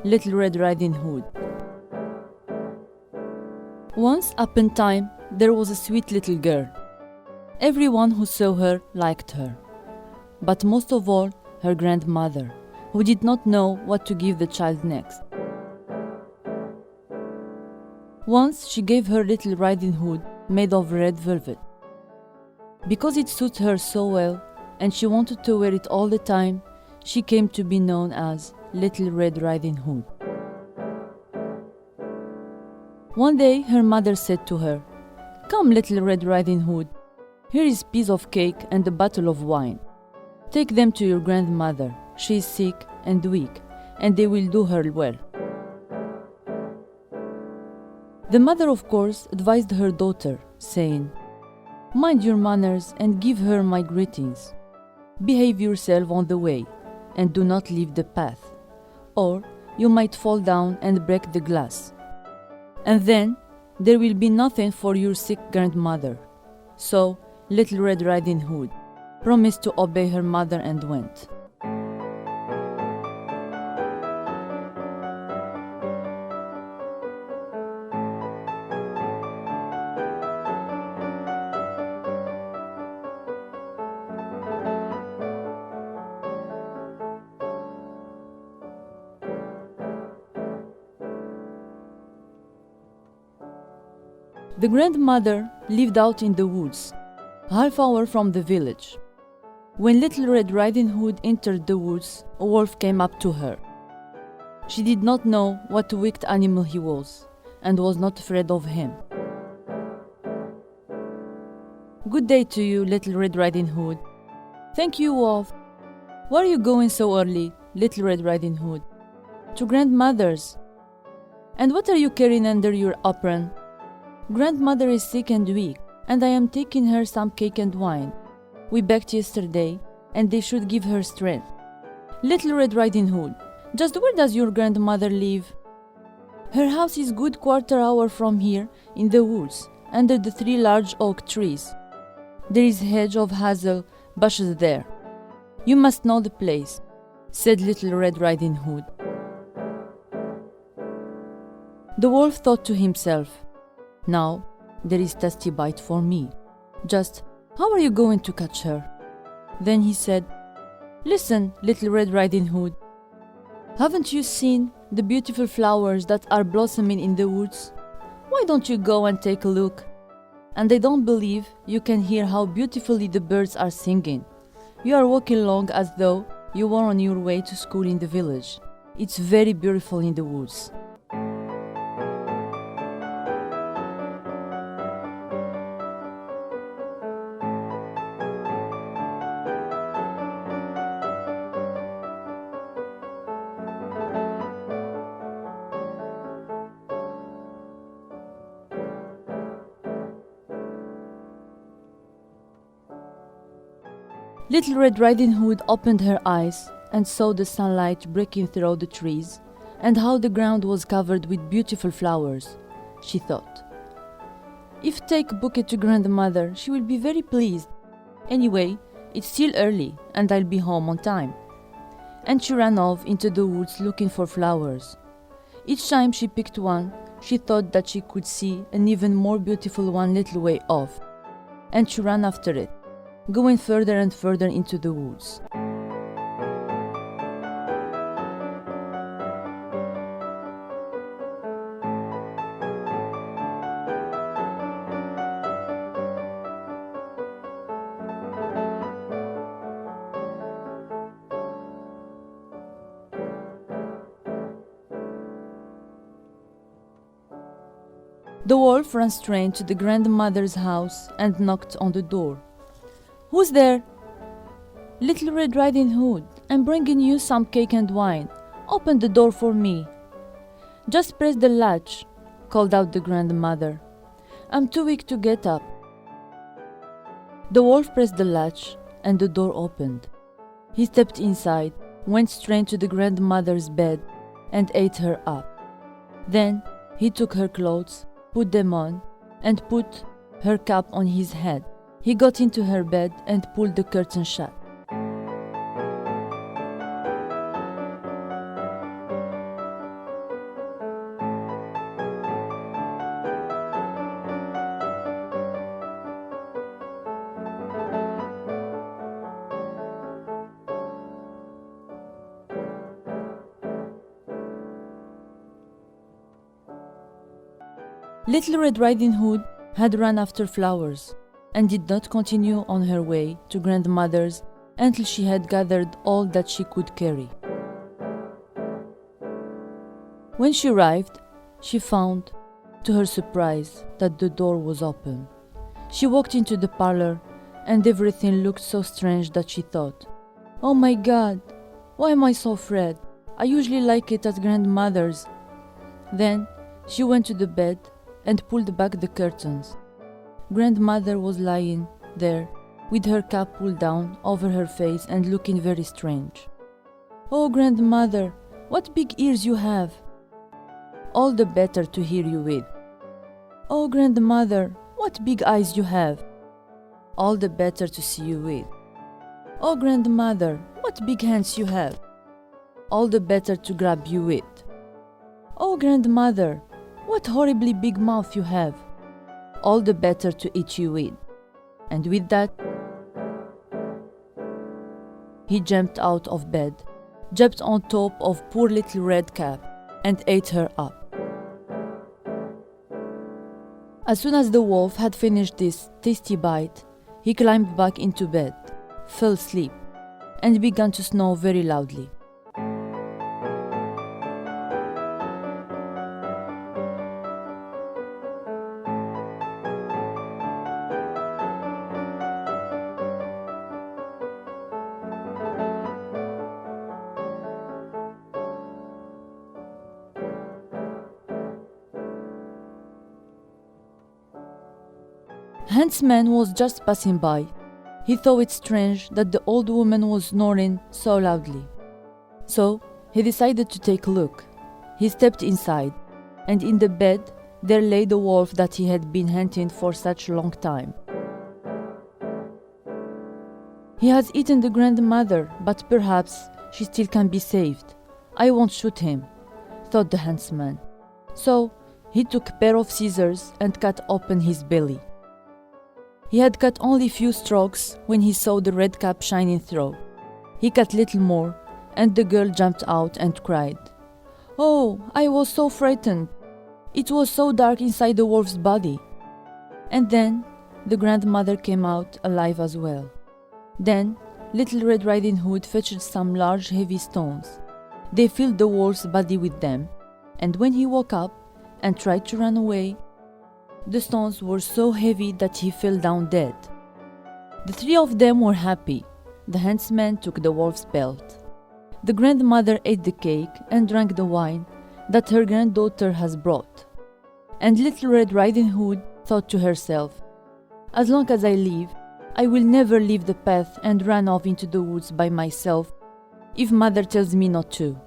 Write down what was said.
Little Red Riding Hood. Once upon a time, there was a sweet little girl. Everyone who saw her liked her, but most of all, her grandmother, who did not know what to give the child next. Once she gave her little riding hood made of red velvet. Because it suited her so well and she wanted to wear it all the time, she came to be known as Little Red Riding Hood. One day her mother said to her, "Come, Little Red Riding Hood, here is a piece of cake and a bottle of wine. Take them to your grandmother, she is sick and weak, and they will do her well." The mother, of course, advised her daughter, saying, "Mind your manners and give her my greetings. Behave yourself on the way, and do not leave the path, or you might fall down and break the glass. And then there will be nothing for your sick grandmother." So Little Red Riding Hood promised to obey her mother and went. The grandmother lived out in the woods, a half hour from the village. When Little Red Riding Hood entered the woods, a wolf came up to her. She did not know what a wicked animal he was, and was not afraid of him. "Good day to you, Little Red Riding Hood." "Thank you, Wolf." "Where are you going so early, Little Red Riding Hood?" "To grandmother's." "And what are you carrying under your apron?" "Grandmother is sick and weak, and I am taking her some cake and wine. We baked yesterday, and they should give her strength." "Little Red Riding Hood, just where does your grandmother live?" "Her house is good quarter-hour from here, in the woods, under the 3 large oak trees. There is a hedge of hazel bushes there. You must know the place," said Little Red Riding Hood. The wolf thought to himself, "Now there is tasty bite for me. Just how are you going to catch her?" Then he said, "Listen, Little Red Riding Hood. Haven't you seen the beautiful flowers that are blossoming in the woods? Why don't you go and take a look? And I don't believe you can hear how beautifully the birds are singing. You are walking along as though you were on your way to school in the village. It's very beautiful in the woods." Little Red Riding Hood opened her eyes and saw the sunlight breaking through the trees, and how the ground was covered with beautiful flowers. She thought, "If take a bouquet to grandmother, she will be very pleased. Anyway, it's still early, and I'll be home on time." And she ran off into the woods looking for flowers. Each time she picked one, she thought that she could see an even more beautiful one little way off, and she ran after it, going further and further into the woods. The wolf ran straight to the grandmother's house and knocked on the door. "Who's there?" "Little Red Riding Hood, I'm bringing you some cake and wine. Open the door for me." "Just press the latch," called out the grandmother. "I'm too weak to get up." The wolf pressed the latch, and the door opened. He stepped inside, went straight to the grandmother's bed, and ate her up. Then he took her clothes, put them on, and put her cap on his head. He got into her bed and pulled the curtain shut. Little Red Riding Hood had run after flowers and did not continue on her way to grandmother's until she had gathered all that she could carry. When she arrived, she found, to her surprise, that the door was open. She walked into the parlor, and everything looked so strange that she thought, "Oh my God, why am I so afraid? I usually like it at grandmother's." Then she went to the bed and pulled back the curtains. Grandmother was lying there with her cap pulled down over her face and looking very strange. "Oh, grandmother, what big ears you have!" "All the better to hear you with." "Oh, grandmother, what big eyes you have!" "All the better to see you with." "Oh, grandmother, what big hands you have!" "All the better to grab you with." "Oh, grandmother, what horribly big mouth you have!" "All the better to eat you with." And with that, he jumped out of bed, jumped on top of poor little Redcap, and ate her up. As soon as the wolf had finished this tasty bite, he climbed back into bed, fell asleep, and began to snore very loudly. Huntsman was just passing by. He thought it strange that the old woman was snoring so loudly. So he decided to take a look. He stepped inside, and in the bed there lay the wolf that he had been hunting for such a long time. "He has eaten the grandmother, but perhaps she still can be saved. I won't shoot him," thought the huntsman. So he took a pair of scissors and cut open his belly. He had cut only few strokes when he saw the red cap shining through. He cut little more, and the girl jumped out and cried, "Oh, I was so frightened. It was so dark inside the wolf's body." And then the grandmother came out alive as well. Then Little Red Riding Hood fetched some large heavy stones. They filled the wolf's body with them, and when he woke up and tried to run away, the stones were so heavy that he fell down dead. The three of them were happy. The huntsman took the wolf's pelt. The grandmother ate the cake and drank the wine that her granddaughter has brought. And Little Red Riding Hood thought to herself, "As long as I live, I will never leave the path and run off into the woods by myself if mother tells me not to."